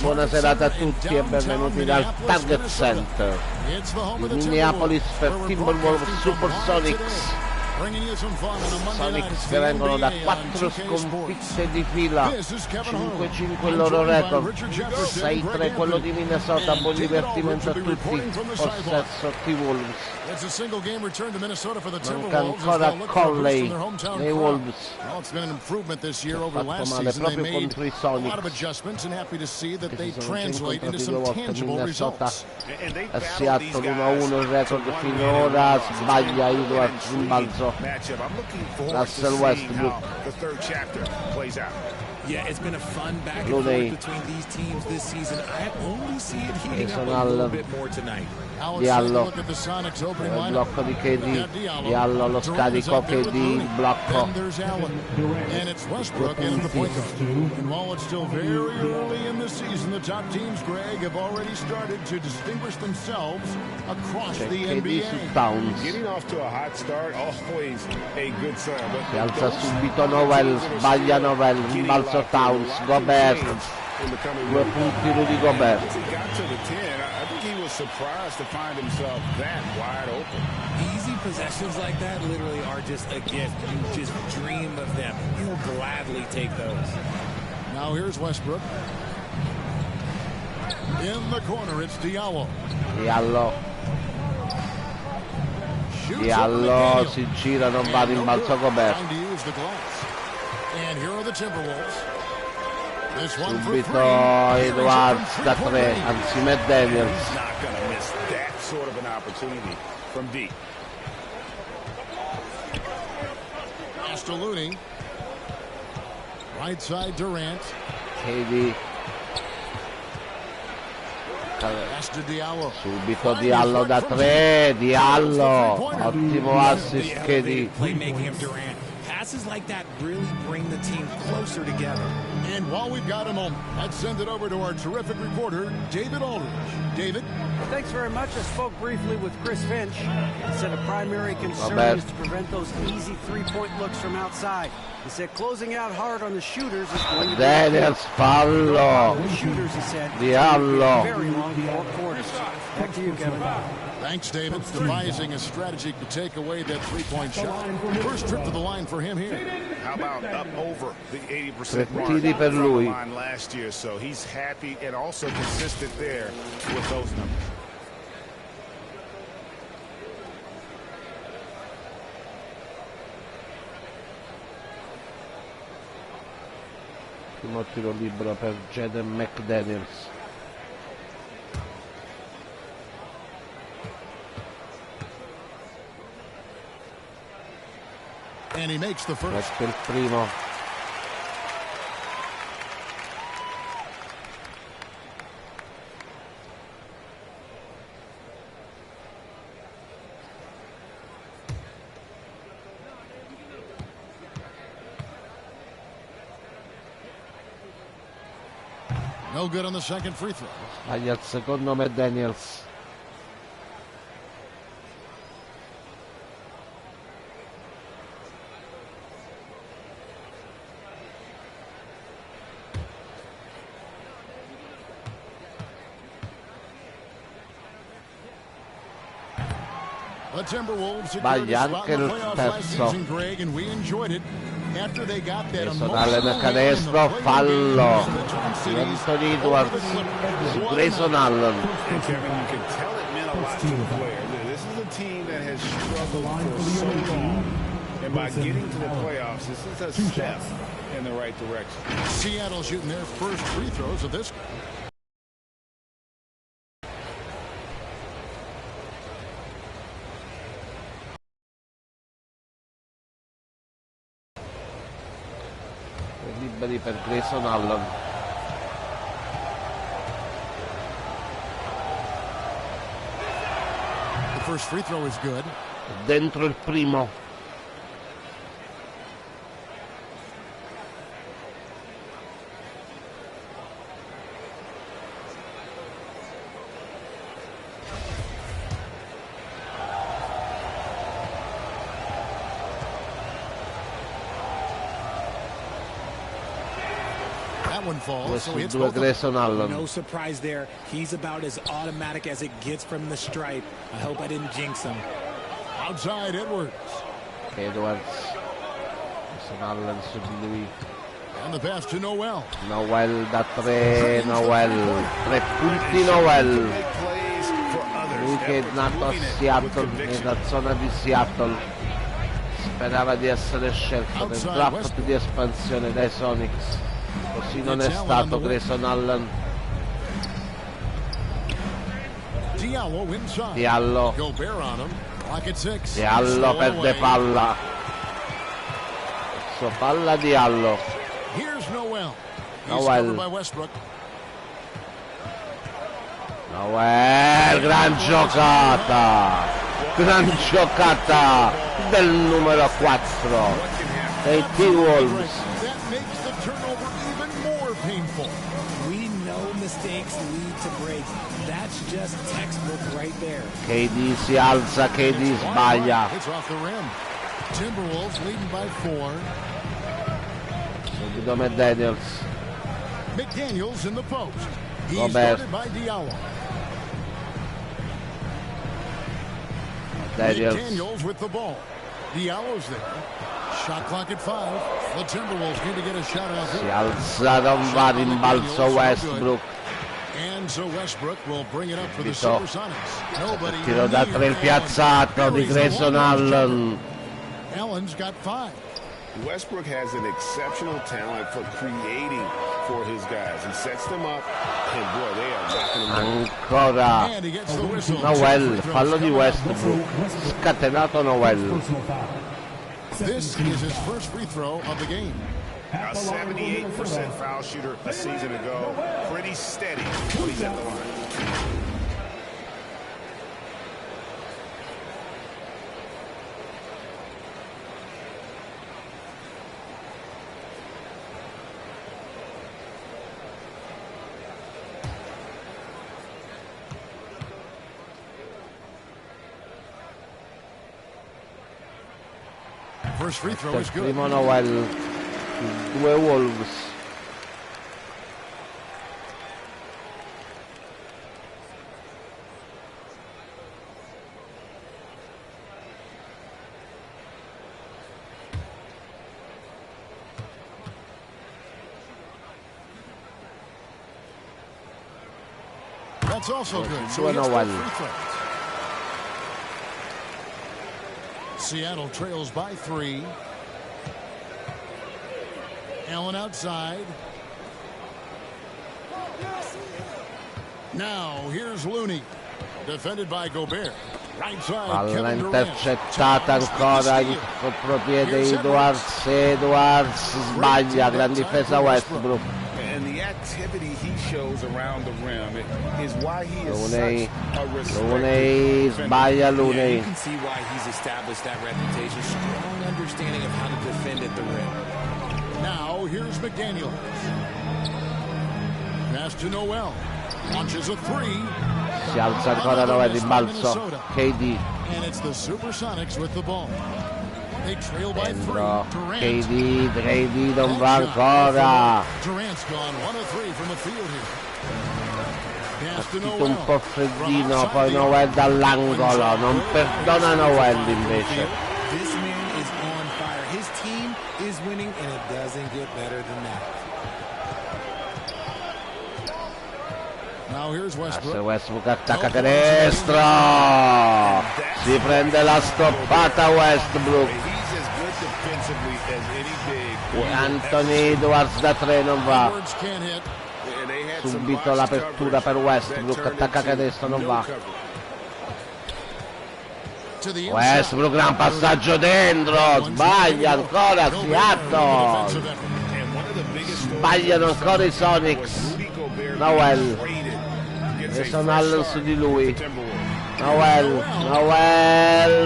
Buona serata a tutti e benvenuti dal Target Center di Minneapolis per Timberwolves Supersonics. Sonics che vengono da 4 sconfitte di fila, 5-5 il loro record, 6-3 quello di Minnesota. Buon divertimento a tutti, possesso T-Wolves. Manca ancora Conley nei Wolves, ha fatto male proprio contro i Sonics, che si sono già incontrati 2 volte. Minnesota a Seattle 1-1 il record finora, sbaglia Edwards, rimbalzo Russell Westbrook. Yeah, it's been a fun back and forth between these teams this season. I only see it heating up a little bit more tonight. Diallo, il blocco di KD, Diallo lo scarico, KD, il blocco. And it's Westbrook in the point guard. And while it's still very early in the season, the top teams, Greg, have already started to distinguish themselves across the NBA. Getting off to a hot start, always a good sign. Si alza subito Noel, sbaglia Noel, rimbalzo Towns, Gobert, 2 punti Rudy Gobert. Surprised to find himself that wide open. Easy possessions like that literally are just a gift. You just dream of them. He'll gladly take those. Now here's Westbrook. In the corner, it's Diallo. Diallo si gira, non va, rimbalzo Gobert. And here are the Timberwolves. Subito Edwards da 3, anzi McDaniels. Not gonna miss that sort of an opportunity from deep. Master Looney. Right side Durant. KD. Subito Diallo da 3, Diallo. Ottimo assist KD. Playmaking of Durant. Passes like that really bring the team closer together. And while we've got a moment, let's send it over to our terrific reporter, David Aldridge. David? Thanks very much. I spoke briefly with Chris Finch. He said a primary concern is to prevent those easy three-point looks from outside. He said closing out hard on the shooters is going to be fallo. The shooters, he said, Diallo. very long 4 quarters. Back to you, Kevin. Thanks, David. Devising a strategy to take away that three-point shot. First trip to the line for him here. How about up over the 80% mark per lui. line last year? So he's happy and also consistent there with those numbers. Primo tiro libero per Jaden McDaniels. And he makes the first. Questo è il primo. No good on the second free throw. Sbaglia il secondo McDaniels. The Timberwolves Sbaglia anche il terzo. Personale da canestro, fallo. Anthony Edwards su Grayson Allen. This is a team that has struggled for so long, and by getting to the playoffs, this is a step in the right direction. Seattle shooting their first free throws of this. Liberi per Grayson Allen. The first free throw is good. Dentro il primo. that one falls. So it's Grayson Allen. No surprise there. He's about as automatic as it gets from the stripe. I hope I didn't jinx him. Outside Edwards. Edwards. Grayson Allen su di lui. And the pass to Noel. Noel da 3, Noel. 3 punti Noel. Lui che è nato a Seattle, nella zona di Seattle. Sperava di essere scelto nel draft di espansione dai Sonics. Così non è stato Grayson Allen. Diallo. Diallo perde palla. Sua palla Diallo. Noel. Noel, gran giocata del numero 4 dei T-Wolves. We know mistakes lead to breaks. That's just textbook right there. KD si alza, KD sbaglia. Timberwolves leading by 4. Subito McDaniels. McDaniels in the post. He's Gobert. guarded by Diallo. McDaniels with the ball. Diallo's there. Shot clock at 5. The Timberwolves need to get a shot off. Si alza da un va rimbalzo Westbrook. And so Westbrook will bring it up for the Supersonics. Tiro da 3 il piazzato di Grayson Allen. Allen's got 5. Westbrook has an exceptional talent for creating for his guys. He sets them up, and boy, they are knocking them ancora Noel, fallo di Westbrook, scatenato Noel. This is his first free throw of the game. A 78% foul shooter a season ago. Pretty steady when he's at the line. First free throw is good. Primo Noel, 2 Wolves. That's also good. So 2 Noel. Seattle trails by 3. Allen outside. Now here's Looney, defended by Gobert. Right side. Palla intercettata ancora in contropiede Edwards. Edwards sbaglia, gran difesa Westbrook. And the activity he shows around the rim is why he is such a respected Looney sbaglia Looney. You can see why he's established that reputation. Strong understanding of how to defend at the rim. Now here's McDaniels. Pass to Noel. Launches a 3. Si alza ancora Noel, rimbalzo. KD. And it's the Supersonics with the ball. They trail by 3. KD non va ancora. Durant's gone 1 of 3 from the field here. Pass to Tutto un Noel. po' freddino, poi Noel dall'angolo, non perdona Noel invece. This man is on fire. His team is winning, and it doesn't get better than that. Now here's Westbrook. Westbrook attacca canestro, si prende la stoppata Westbrook. Anthony Edwards da 3 non va. Subito l'apertura per Westbrook, attacca canestro, non va. Westbrook, gran passaggio dentro, sbaglia ancora Seattle. Sbagliano ancora i Sonics. Noel. Grayson Allen su di lui. Noel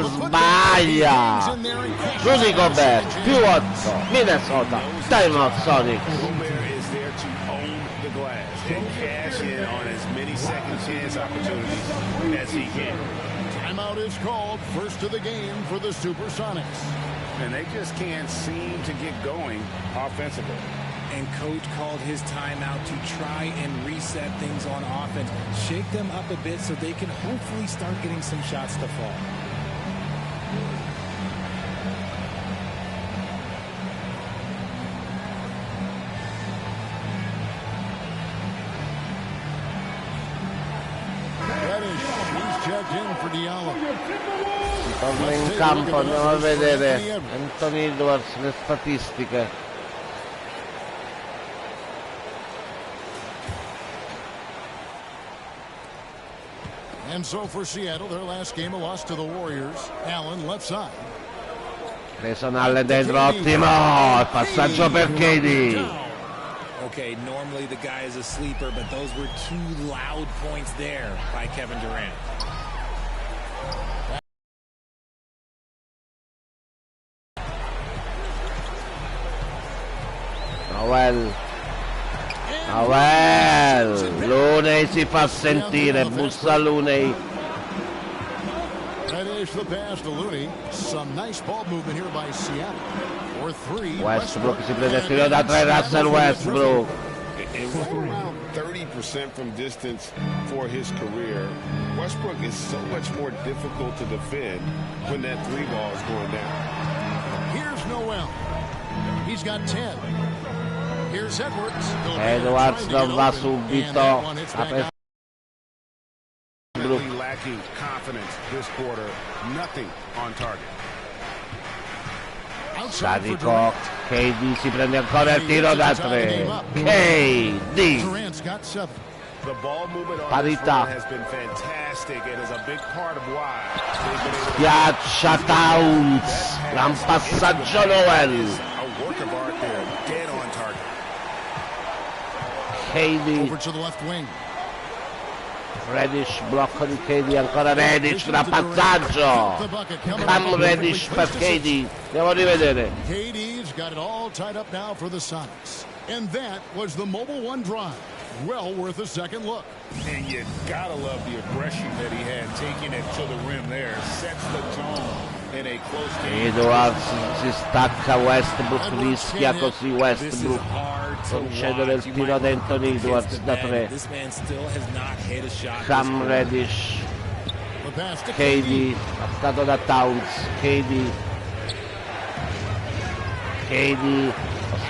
sbaglia. Rudy Gobert, più 8. Minnesota, time out Sonics. Timeout is called, first of the game for the Supersonics. And they just can't seem to get going offensively. and coach called his timeout to try and reset things on offense, shake them up a bit so they can hopefully start getting some shots to fall. He's checked in for Della. Torna in campo, andiamo a vedere Anthony Edwards, le statistiche. And so for Seattle, their last game, a loss to the Warriors. Allen left side. Personale dentro, ottimo, il passaggio per KD. Okay, normally the guy is a sleeper, but those were two loud points there by Kevin Durant. Looney si fa sentire, bussa Looney. Finish the pass to Looney. Some nice ball movement here by Seattle. For three. Westbrook si prende il tiro da 3, Russell Westbrook. It was around 30% from distance for his career. Westbrook is so much more difficult to defend when that three ball is going down. Here's Noel. He's got 10. Here's Edwards. Edwards non va subito. Really lacking confidence this quarter. Nothing on target. Sadico, KD si prende ancora il tiro da 3. KD. Parità. Schiaccia Towns. Gran passaggio Noel. KD. Reddish, blocco di KD, ancora Reddish, gran passaggio. Cam Reddish per KD. Andiamo a rivedere. KD's got it all tied up now for the Sonics. And that was the Mobile One drive. Well worth a second look. And you gotta love the aggression that he had, taking it to the rim there. Sets the tone in a close game. Edwards si stacca, Westbrook rischia così Westbrook. Concedere il tiro ad Anthony Edwards da 3. Cam Reddish. KD, passato da Towns. KD,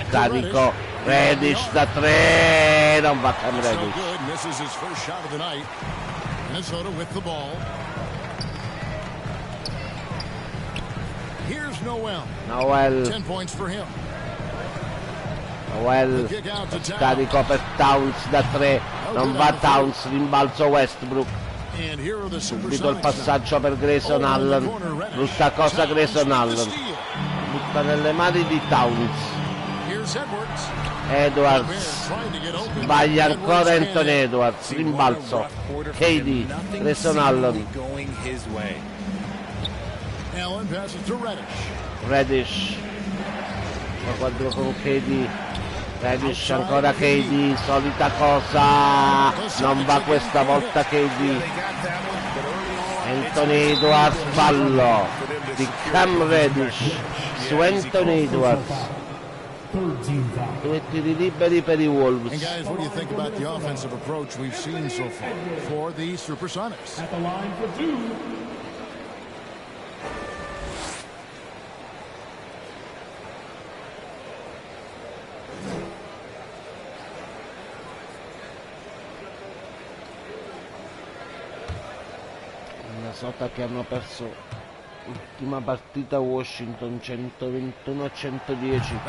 scarico. Reddish da 3. Non va Cam Reddish. Misses his first shot of the night. Minnesota with the ball. Here's Noel. 10 points for him. Noel, scarico per Towns da 3, non va Towns, rimbalzo Westbrook. Subito il passaggio per Grayson Allen, brutta cosa Grayson Allen, butta nelle mani di Towns. Edwards, sbaglia ancora Anthony Edwards, rimbalzo, KD, Grayson Allen. Reddish, lo quadro con KD. Reddish, ancora KD, solita cosa, non va questa volta KD. Anthony Edwards, fallo di Cam Reddish su Anthony Edwards. 2 tiri liberi per i Wolves. And guys, what do you think about the offensive approach we've seen so far for the Supersonics? At the line for 2. Minnesota che hanno perso l'ultima partita Washington 121-110.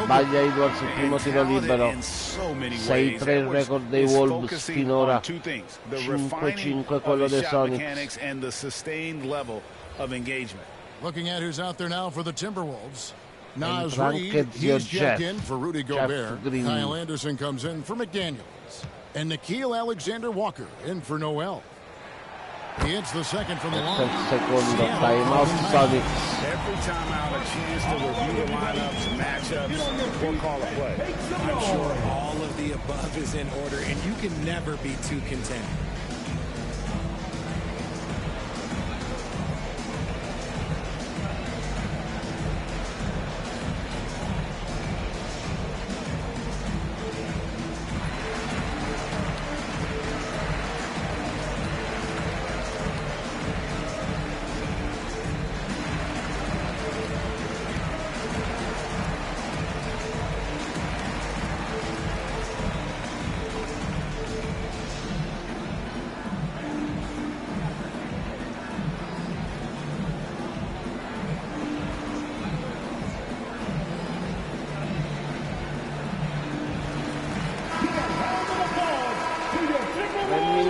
Sbaglia Edwards il primo tiro libero. 6-3 il record dei Wolves finora, 5-5 quello dei Sonics. Looking at who's out there now for the Timberwolves. Nas Entra Reed, anche zio he's checked Jeff. in for Rudy Gobert. Kyle Anderson comes in for McDaniels. And Nikhil Alexander-Walker in for Noel. He hits the second from the line. Il secondo timeout Sonics. Every time out, a chance to review the lineups, matchups, or call a play. I'm sure all of the above is in order, and you can never be too content.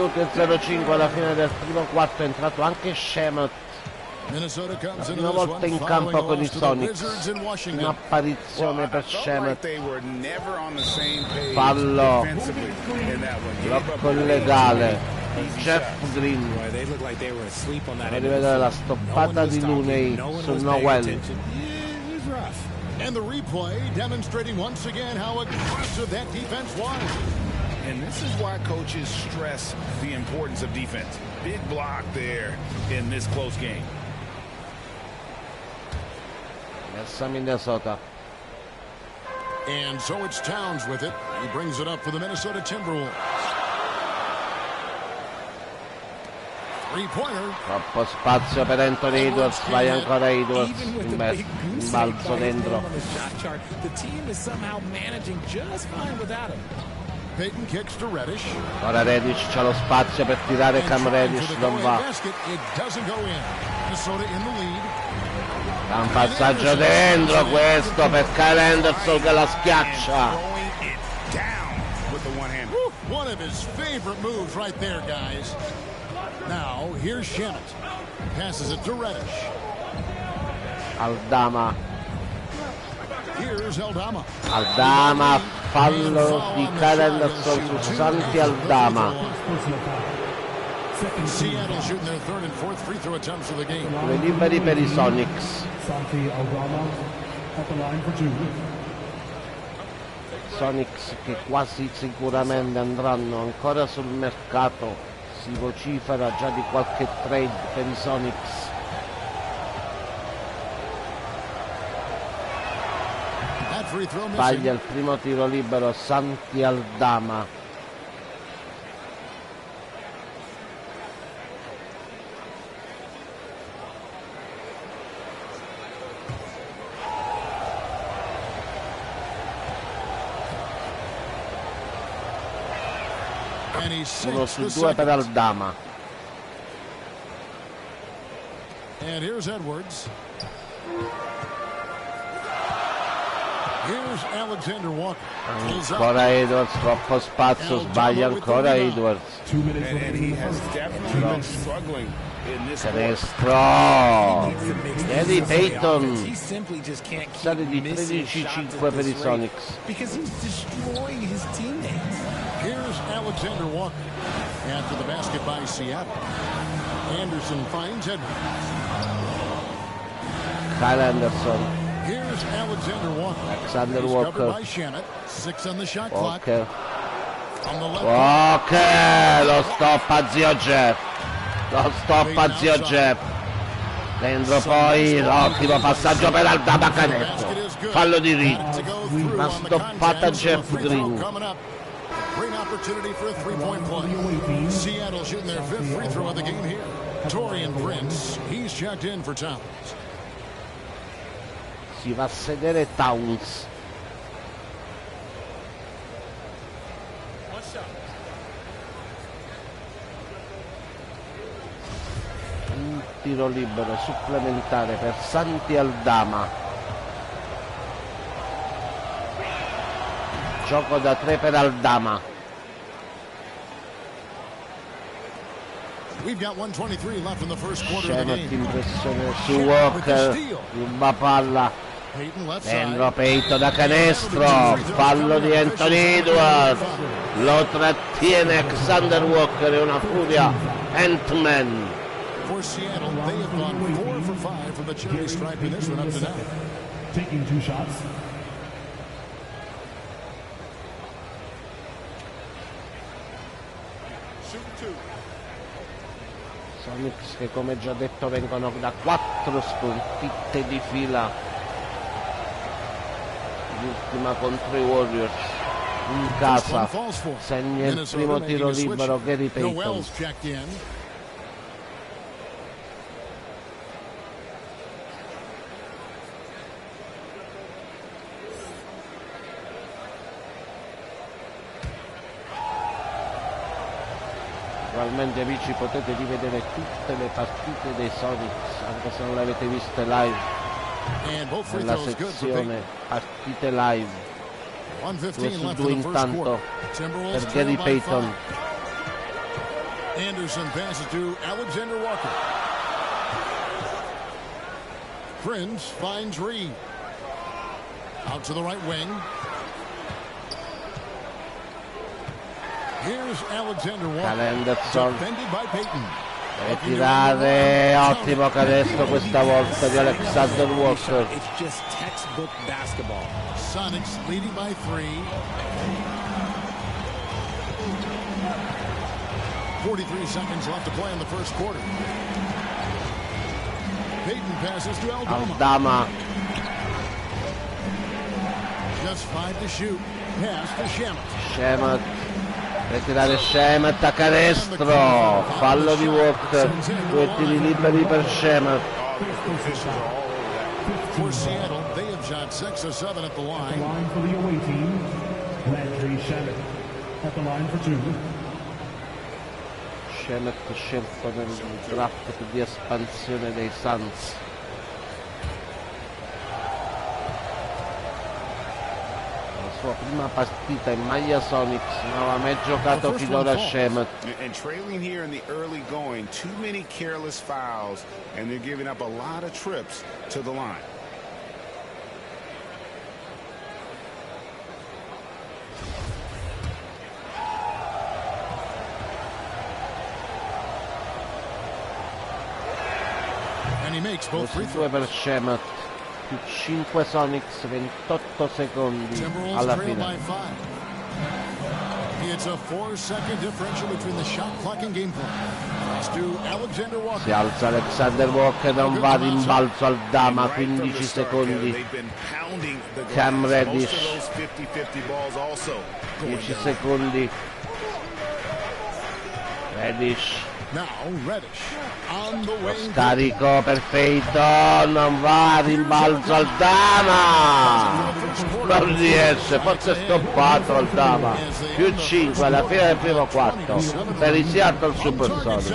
minuti e 05 alla fine del primo quarto, è entrato anche Shemet. La prima volta in campo con i Sonics, un'apparizione per Shemet. Fallo, blocco illegale, Jeff Green. Per rivedere la stoppata di Looney su Noel. And the replay demonstrating once again how aggressive that defense was. And this is why coaches stress the importance of defense. Big block there in this close game. Messa Minnesota. And so it's Towns with it. He brings it up for the Minnesota Timberwolves. Three-pointer. Troppo spazio per Anthony Edwards, vai ancora Edwards, in balzo dentro. Peyton kicks to Reddish. Ora Reddish c'ha lo spazio per tirare, Cam Reddish non va. Un passaggio dentro questo per Kyle Anderson che la schiaccia. One of his favorite moves right there, guys. Now, here's Shemet. Passes it to Reddish. Aldama. Here's Aldama. Aldama, fallo di Kyle Anderson su Santi Aldama. Seattle shooting their third and fourth free throw attempts of the game. Due liberi per i Sonics. Santi Aldama at the line for two. Sonics che quasi sicuramente andranno ancora sul mercato, si vocifera già di qualche trade per i Sonics. Sbaglia il primo tiro libero Santi Aldama. Uno su due per Aldama. And here's Edwards. Here's Alexander Walker. Ancora Edwards, troppo spazio, sbaglia ancora Edwards. Canestro. Gary Payton. Serie di 13-5 per i Sonics. Here's Alexander Walker after the basket by Seattle. Anderson finds Edwards. Kyle Anderson. Here's Alexander Walker. Alexander He's Walker. covered by Shemet. 6 on the shot clock. Walker. On the left. Walker, lo stoppa zio Jeff. Lo stoppa zio Jeff. Dentro poi l'ottimo passaggio per Aldama, canestro. Fallo di Reed. Una stoppata Jeff Green. Great opportunity for a three-point play. Seattle shooting their fifth free throw of the game here. Torian Prince, he's checked in for Towns. Si va a sedere Towns. Un tiro libero supplementare per Santi Aldama. Gioco da 3 per Aldama. Shemet in pressione su Walker, ruba palla, dentro Peyton da canestro, fallo di Anthony Edwards, lo trattiene Alexander Walker, è una furia Ant-Man. Taking two shots. Sonics che, come già detto, vengono da 4 sconfitte di fila, l'ultima contro i Warriors in casa. Segna il primo tiro libero Gary Payton. Naturalmente, amici, potete rivedere tutte le partite dei Sonics, anche se non le avete viste live, nella sezione partite live. 2 su 2 intanto per Gary Payton. Anderson passes to Alexander Walker. Prince finds Reed. Out to the right wing. Here's Alexander Walker. Defended by Payton. E tirare, ottimo canestro questa volta di Alexander Walker. It's just textbook basketball. Sonics leading by 3. 43 seconds left to play in the first quarter. Payton passes to Aldama. Just 5 to shoot. Pass to Shamet. Shamet. Per tirare Shamet a canestro. Fallo di Walker. 2 tiri liberi per Shamet. For Seattle, they have shot 6 of 7 at the line. At the line for the away team, Landry Shamet. At the line for 2. Shamet scelto nel draft di espansione dei Suns. La sua prima partita in maglia Sonics non aveva mai giocato finora Shamet. And trailing here in the early going, too many careless fouls, and they're giving up a lot of trips to the line. He makes both free 2 per Shamet, più 5 Sonics, 28 secondi alla fine. It's a 4-second differential between the shot clock and game clock. Pass to Alexander Walker. Si alza Alexander Walker, non va rimbalzo al Dama, 15 secondi. Cam Reddish, 10 secondi. Reddish. Lo scarico perfetto, non va, rimbalzo al Dama, non riesce, forse è stoppato al Dama. Più 5 alla fine del primo quarto per i Seattle Supersonics.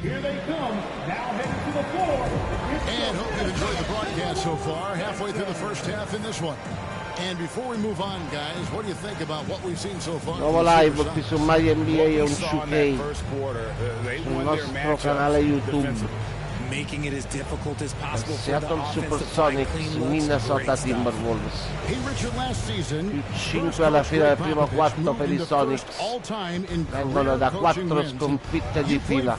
Here they come, now headed to the floor. And hope you've enjoyed the broadcast so far, halfway through the first half in this one. And before we move on, guys, what do you think about what we've seen so far? Nuovo live qui su My NBA e un 2K sul nostro canale YouTube. Making it as difficult as possible for the Seattle Supersonics, Minnesota Timberwolves. Più 5 alla fine del primo quarto per i Sonics. Vengono da 4 sconfitte di fila.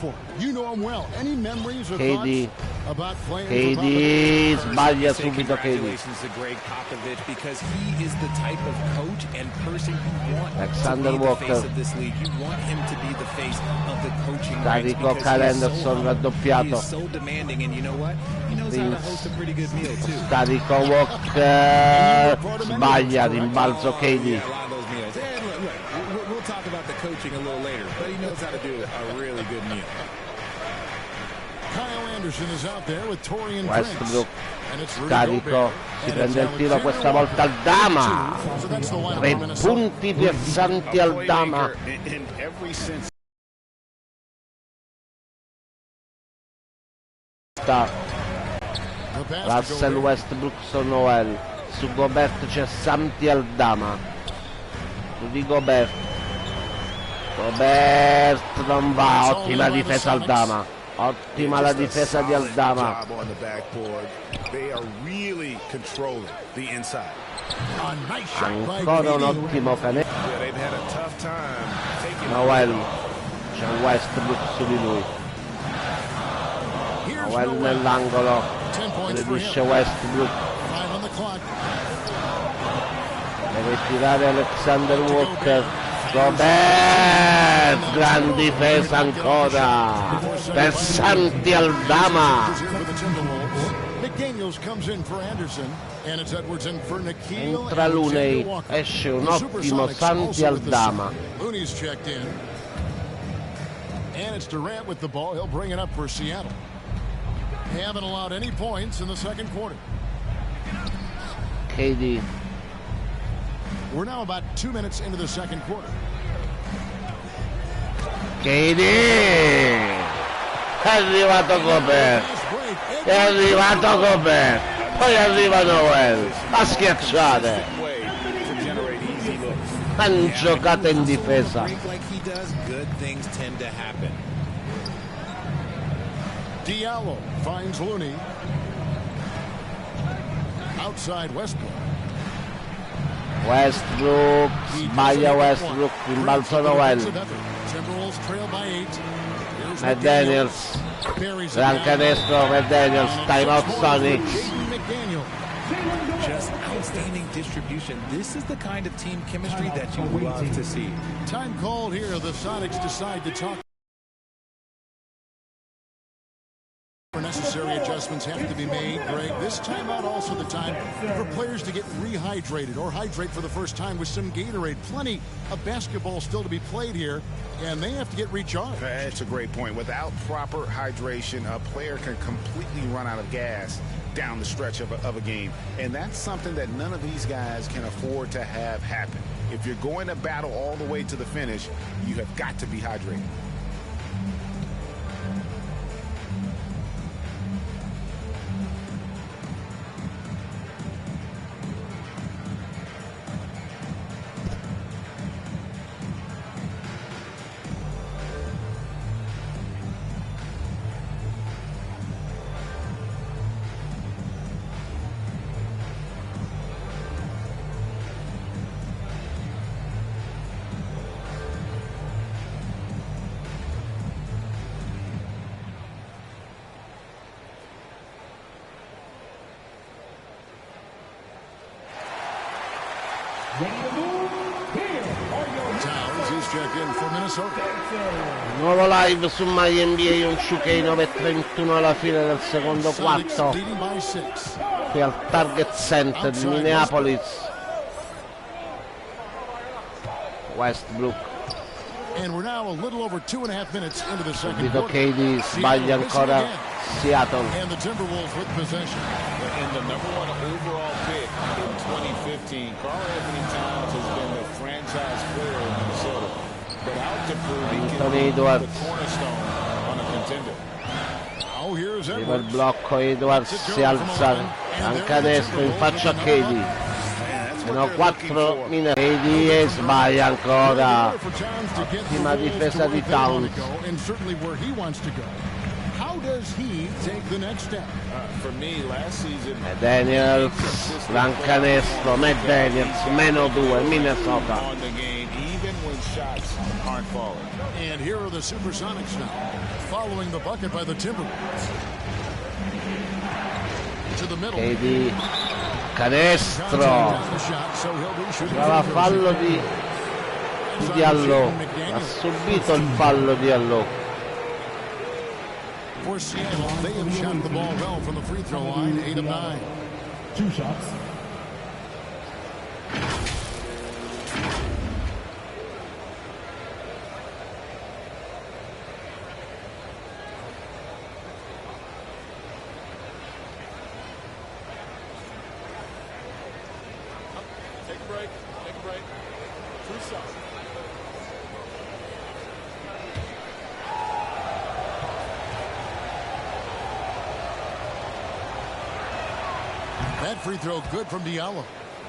KD sbaglia subito KD. Alexander Walker. Carico Kyle Anderson raddoppiato. Scarico Walker, sbaglia, rimbalzo KD. Westbrook, scarico, si prende il tiro questa volta al Dama. 3 punti piazzanti al Dama. Russell Westbrook su Noel, su Gobert c'è Santi al Dama, di Gobert non va, ottima difesa al Dama, ottima la difesa di Aldama. Ancora un ottimo canestro. Noel, c'è Westbrook su di lui. Noel nell'angolo, riesce Westbrook, deve tirare Alexander Walker. Gobert, gran difesa ancora per Santi Aldama. Entra Looney, esce un ottimo Santi Aldama. And it's Durant with the ball. He'll bring it up for Seattle. They haven't allowed any points in the second quarter. KD. We're now about 2 minutes into the second quarter. KD! È arrivato Gobert! È arrivato Gobert! Poi arriva Noel! A schiacciate! Ben giocata in difesa. Della finds Looney. Outside Westbrook. Westbrook, sbaglia Westbrook, rimbalzo Noel. McDaniels, gran canestro McDaniels, timeout Sonics. Just outstanding distribution. This is the kind of team chemistry that you love to see. Time called here. The Sonics decide to talk. Necessary adjustments have to be made, Greg. This timeout also the time for players to get rehydrated or hydrate for the first time with some Gatorade. Plenty of basketball still to be played here, and they have to get recharged. That's a great point. Without proper hydration, a player can completely run out of gas down the stretch of a game, and that's something that none of these guys can afford to have happen. If you're going to battle all the way to the finish, you have got to be hydrated. Nuovo live su MyNBA, un 2K 9:31 alla fine del secondo quarto qui al Target Center di Minneapolis. Westbrook, subito KD, sbaglia ancora Seattle. And the Timberwolves with possession. And the #1 overall pick in 2015, Karl Anthony Towns has been the franchise player in Minnesota. But out to prove he can be the cornerstone on a contender. Oh, here's Arriva il blocco, Edwards si alza, anche adesso in faccia a KD. Sono 4 minuti. KD e sbaglia ancora. Ottima difesa di Towns. McDaniels, gran canestro, McDaniels, -2, Minnesota. Shots aren't falling. And here are the Supersonics now, following the bucket by the Timberwolves. To the middle. KD, canestro. Trova fallo di Diallo. Ha subito il fallo di Diallo. For Seattle, they have shot the ball well from the free throw line, 8 of 9. 2 shots. That free throw good from Diallo.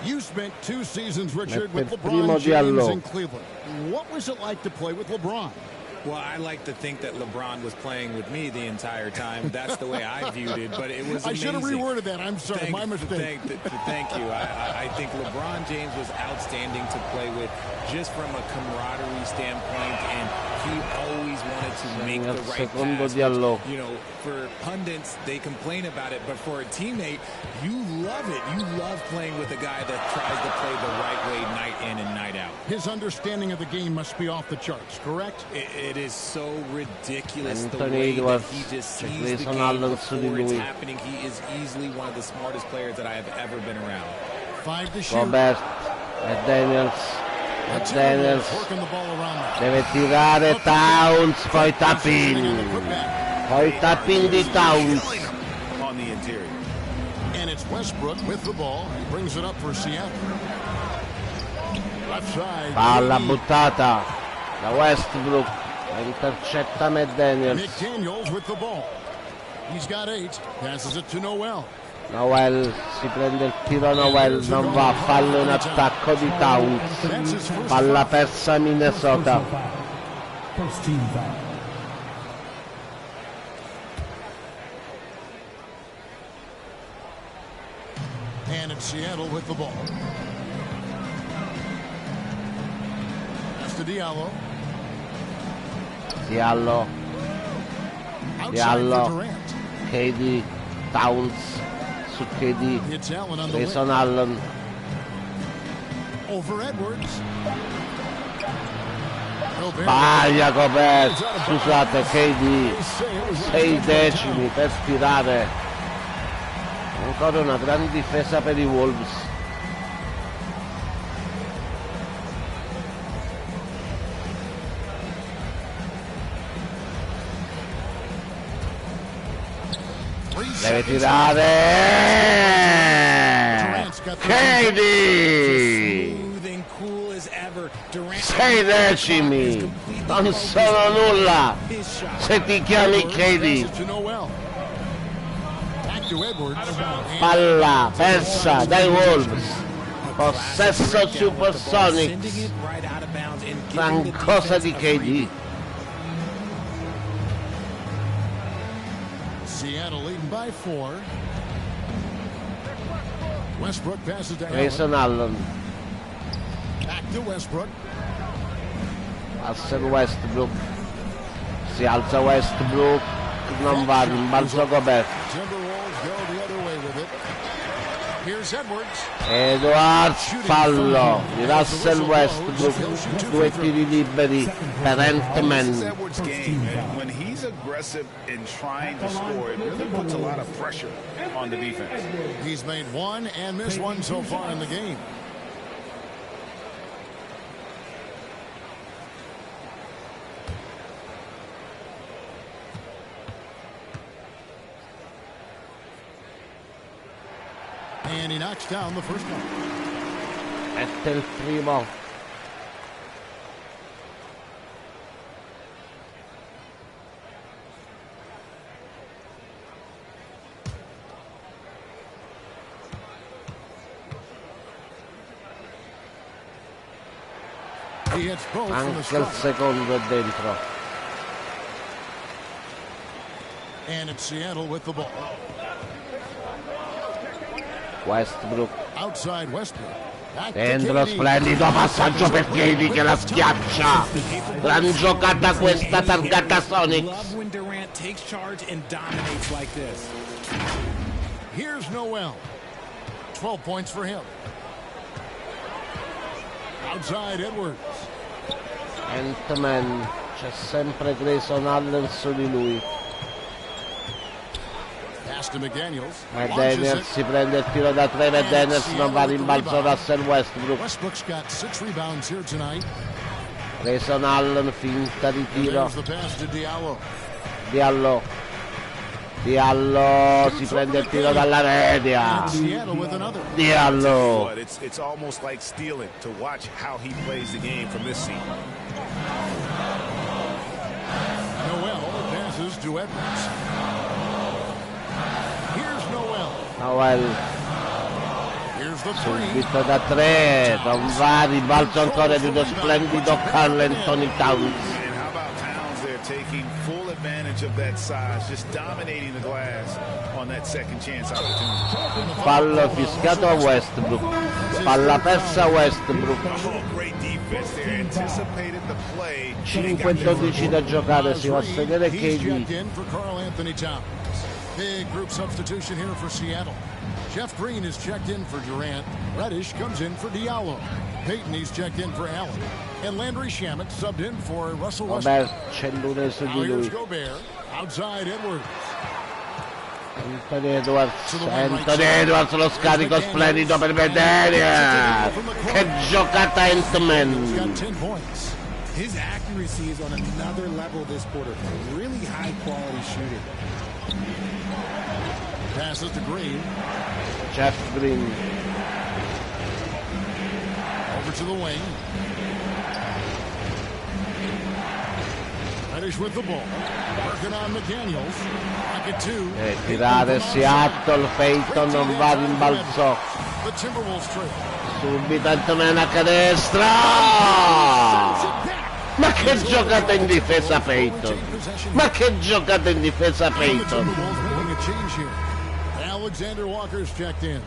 You spent 2 seasons, Richard, with LeBron James in Cleveland. What was it like to play with LeBron? Well, I like to think that LeBron was playing with me the entire time. That's the way I viewed it, but it was amazing. I should have reworded that. I'm sorry, my mistake. Thank you. I think LeBron James was outstanding to play with just from a camaraderie standpoint, and he always wanted to make the right pass. You know, for pundits, they complain about it, but for a teammate, you love it. You love playing with a guy that tries to play the right way night in and night out. His understanding of the game must be off the charts, correct? It is so ridiculous the way that he just sees the game before it's happening. He is easily one of the smartest players that I have ever been around. 5 to shoot. Robert, McDaniels deve tirare Towns, poi tap-in. Poi tap-in di Towns. On the interior. And it's Westbrook with the ball. He brings it up for Seattle. Left side. Palla buttata da Westbrook. Intercetta McDaniels. McDaniels with the ball. He's got 8. Passes it to Noel. Noel si prende il tiro, Noel non va, fallo in attacco di Towns, palla persa Minnesota. First team foul. And it's Seattle with the ball. That's to Diallo. Diallo, KD, Towns su KD, Grayson Allen. Over Edwards. Sbaglia Gobert, scusate, KD, 6 decimi per tirare. Ancora una grande difesa per i Wolves. Deve tirare KD, 6 decimi, non sono nulla se ti chiami KD. Palla persa dai Wolves, possesso Supersonics, gran cosa di KD. Seattle leading by 4. Westbrook passes to Grayson Allen. Back to Westbrook. Russell Westbrook. Si alza Westbrook. Non va, rimbalzo Gobert. Timberwolves go the other way with it. Here's Edwards. Edwards, fallo di Russell Westbrook. 2 tiri liberi per Ant-Man. When he's aggressive in trying to score, it really puts a lot of pressure on the defense. He's made one and missed one so far in the game. And he knocks down the first one. Mette il primo. Anche il secondo è dentro. And it's Seattle with the ball. Westbrook. Outside Westbrook. Dentro, splendido passaggio per Katie che la schiaccia. Gran giocata questa, targata Sonic. Here's Noel. 12 points for him. Outside Edwards. Ant-Man, c'è sempre Grayson Allen su di lui. McDaniels si prende il tiro da 3, McDaniels non va, rimbalzo Russell Westbrook. Grayson Allen, finta di tiro. Diallo si prende il tiro dalla media. Diallo. It's almost like stealing to watch how he plays the game from this seat. Noel passes to Edwards. Here's Noel. Subito da 3, non va, ribalzo ancora di uno splendido Karl Anthony Towns. Taking full advantage of that size, just dominating the glass on that second chance opportunity. Fallo fischiato a Westbrook. Palla persa Westbrook. 5-12 da giocare, si va a sedere KD. Big group substitution here for Seattle. Jeff Green is checked in for Durant. Reddish comes in for Diallo. Payton, he's checked in for Allen. And Landry Shamet subbed in for Russell Westbrook. Cellule su di lui. Gobert. Outside Edwards. Anthony Edwards, lo scarico splendido per vedere. Che giocata Ant-Man. His accuracy is on another level this quarter. Really high quality shooting. Passes to Green. Jeff Green. Over to the wing. Reddish with the ball. Working on McDaniels. Back at two. Tirare Seattle, Peyton non va, rimbalzò. The Timberwolves trail. Subito Antonella canestra! Ma che giocata in difesa Peyton! Ma che giocata in difesa Peyton! Alexander Walker's checked in.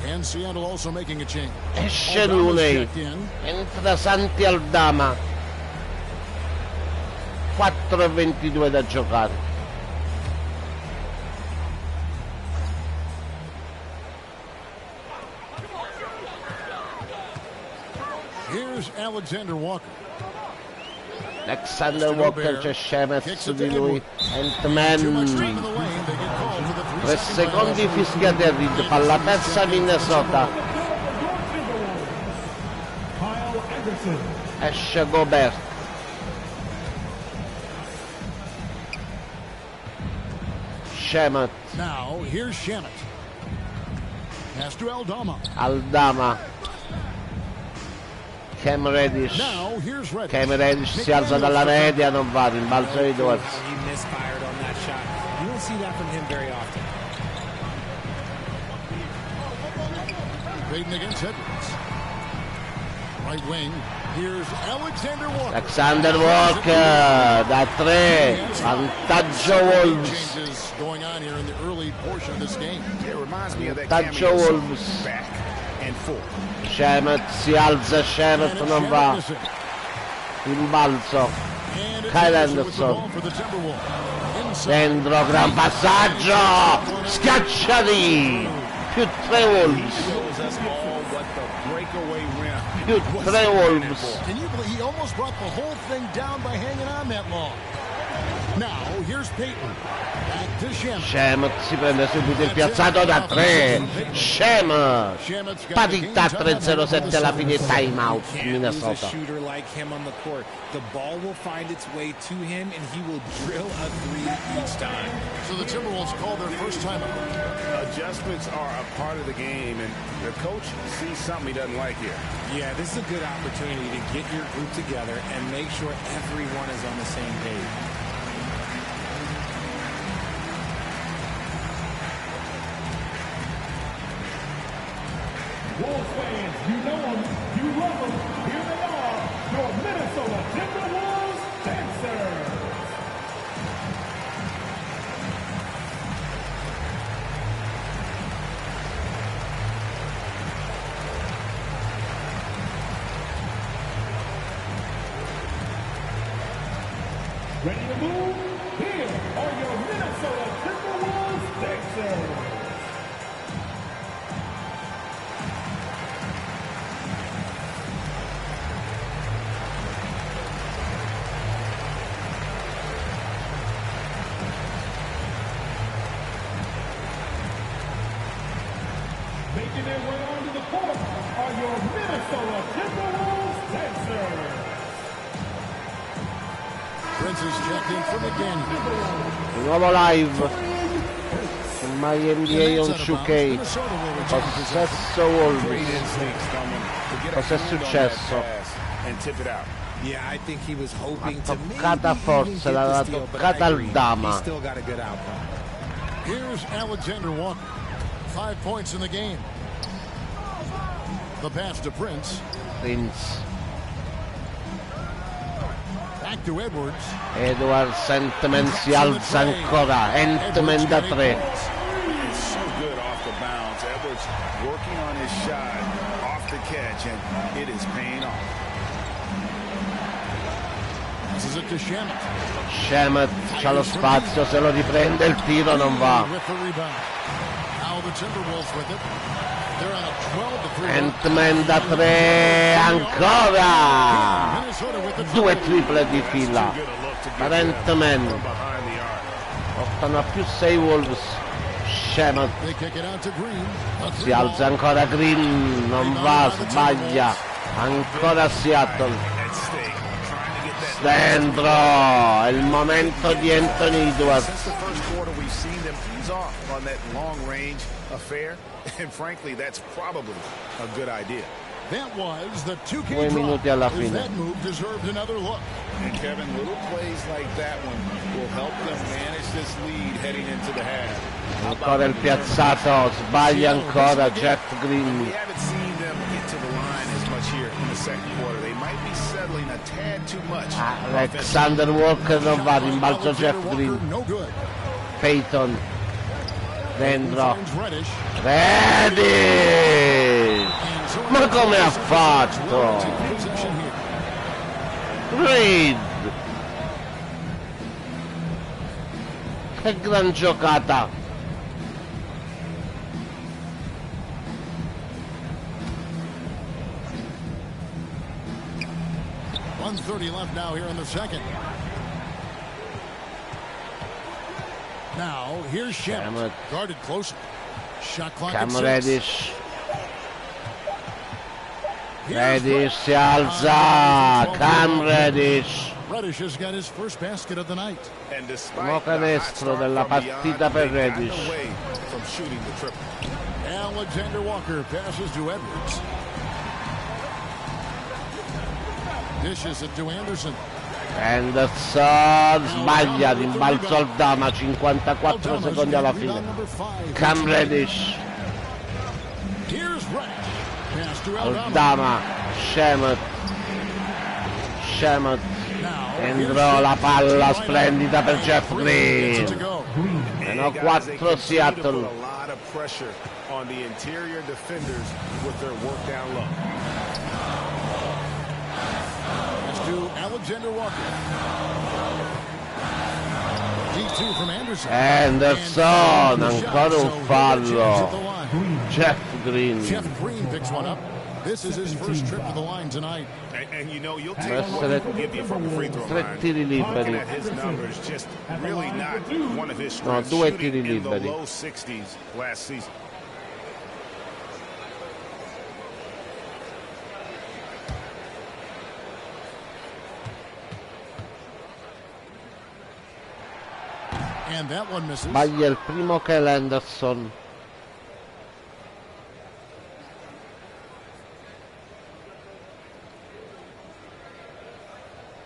And Seattle also making a change. Esce Looney. Entra Santi Aldama. 4:22 da giocare. Here's Alexander Walker. Alexander Walker, c'è Shemet su di lui. Ant-Man. 3 secondi fischiati a Reed, palla persa Minnesota. Esce Gobert. Shemet. Now here's Shemet. Pass to Aldama. Cam Reddish. Cam Reddish si alza dalla media, non va, rimbalzo di Edwards. Right wing. Here's Alexander Walker. Alexander Walker da 3. Vantaggio Wolves. Going on here in the early portion of this game. Vantaggio Wolves. Shemet si alza, Shemet non va. Rimbalzo. Kyle Anderson. Dentro, gran passaggio. Schiacciati. Più 3 Wolves. Più 3 Wolves. Can you believe he almost brought the whole thing down by hanging on that long? Now, here's Peyton. Back to Shemet si prende subito il piazzato da 3. Shemet. Parità 3:07 alla fine, time out Minnesota. The ball will find its way to him and he will drill a 3 each time. So the Timberwolves call their first timeout. Adjustments are a part of the game, and the coach sees something he doesn't like here. Yeah, this is a good opportunity to get your group together and make sure everyone is on the same page. Wolves fans, you know them, you love them. Here they are, your Minnesota Timberwolves dancers. Ready to move? Here are your Minnesota Timberwolves dancers. Making their way onto the court are your Minnesota Timberwolves dancers. Prince is checked in from McDaniels. Di nuovo live su MyNBA on 2K. Possesso Wolves. Cosa è successo? Ha toccata forse, l'aveva toccata Aldama. Here's Alexander Walker. 5 points in the game. The pass to Prince. Back to Edwards. Edwards, Ant-Man si alza ancora. Ant-Man da 3. So good off the bounce. Edwards working on his shot off the catch, and it is paying off. This is it to Shemet. Shemet c'ha lo spazio, se lo riprende il tiro non va. Ant-Man da 3 ancora. 2 triple di fila per Ant-Man. Portano a più 6 Wolves. Shemet si alza ancora, Green non va, sbaglia ancora Seattle. Dentro, è il momento di Anthony Edwards. On that long range affair, and frankly, that's probably a good idea. That was the 2K 2 minuti alla fine. That move deserved another look. And Kevin, little plays like that one will help them manage this lead heading into the half. Ancora il piazzato, sbaglia ancora Jeff Green. We haven't seen them get to the line as much here in the second quarter. They might be settling a tad too much. Alexander Walker non va, rimbalzo Jeff Green. Peyton dentro. Reddish! Ma come ha fatto? Reed! Che gran giocata! .130 left now here in the second. Now here's Shemet, guarded close. Shot clock at 6. Reddish. Reddish si alza. Cam Reddish. Reddish has got his first basket of the night. Primo canestro della partita per Reddish. Alexander Walker passes to Edwards. Dishes it to Anderson. Anderson sbaglia, rimbalzo al Dama, 54 secondi alla fine. Cam Reddish. Al Dama, Shemet. Entrò la palla splendida per Jeff Green. Meno 4 Seattle. On the interior defenders with their work down low. To Alexander Walker. D2 from Anderson. Anderson, ancora un fallo. Jeff Green. Jeff Green picks one up. This is his first trip to the line tonight. And you know, you'll take what he'll give you from the free throw line. Looking at his numbers, just really not one of his strengths. Shooting in the low 60s last season. And that one misses. Sbaglia il primo che è l'Henderson.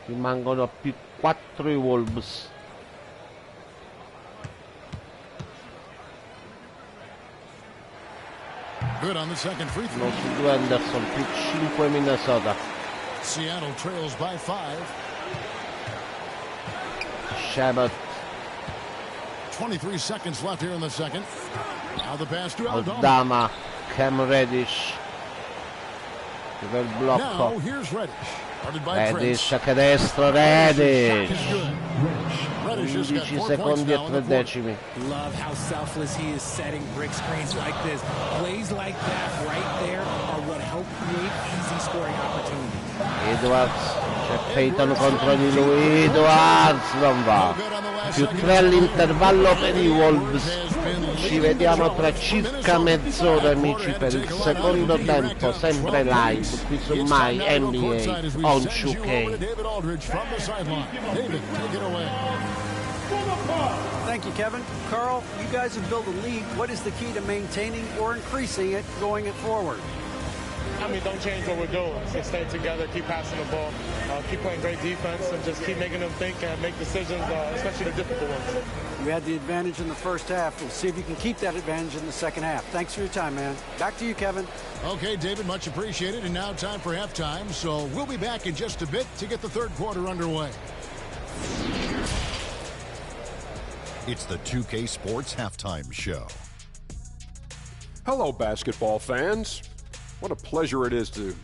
Rimangono a più 4 i Wolves. Good on the second free throw. Non su 2 Henderson, più 5 Minnesota. Seattle trails by 5. Shemet. 23 seconds left here in the second. Now the pass to Aldama. Cam Reddish. Per il blocco. Now here's Reddish. Reddish a canestro, Reddish. 11 secondi e 3 decimi. Love how selfless he is setting brick screens like this. Plays like that right there are what help create easy scoring opportunities. Edwards, c'è Peyton contro di lui. Edwards non va. Più 3 all'intervallo per i Wolves. Ci vediamo tra circa mezz'ora, amici, per il secondo tempo, sempre live qui su My NBA on 2K. Thank you, Kevin. Carl, you guys have built a lead. What is the key to maintaining or increasing it going it forward? I mean, don't change what we're doing. Just stay together, keep passing the ball, keep playing great defense, and just keep making them think and make decisions, especially the difficult ones. You had the advantage in the first half. We'll see if you can keep that advantage in the second half. Thanks for your time, man. Back to you, Kevin. Okay, David, much appreciated. And now time for halftime. So we'll be back in just a bit to get the third quarter underway. It's the 2K Sports Halftime Show. Hello, basketball fans. What a pleasure it is to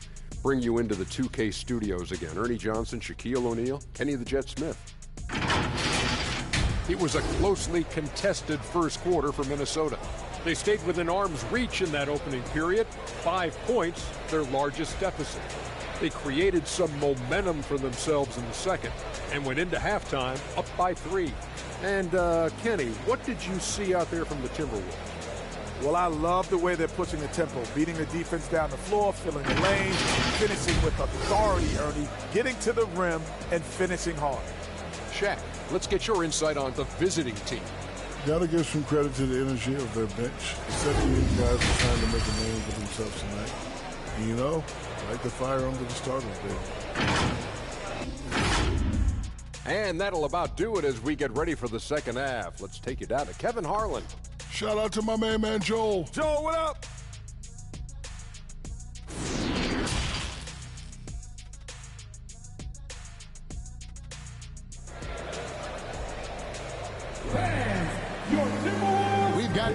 bring you into the 2K studios again. Ernie Johnson, Shaquille O'Neal, Kenny the Jet Smith. It was a closely contested first quarter for Minnesota. They stayed within arm's reach in that opening period. 5 points, their largest deficit. They created some momentum for themselves in the second and went into halftime up by 3. And Kenny, what did you see out there from the Timberwolves? Well, I love the way they're pushing the tempo, beating the defense down the floor, filling the lanes, finishing with authority, Ernie, getting to the rim and finishing hard. Shaq, let's get your insight on the visiting team. Got to give some credit to the energy of their bench. The 78 guys are trying to make a name for themselves tonight. And, you know, like the fire under the starters there. And that'll about do it as we get ready for the second half. Let's take you down to Kevin Harlan. Shout out to my main man, Joel. Joel, what up? We've got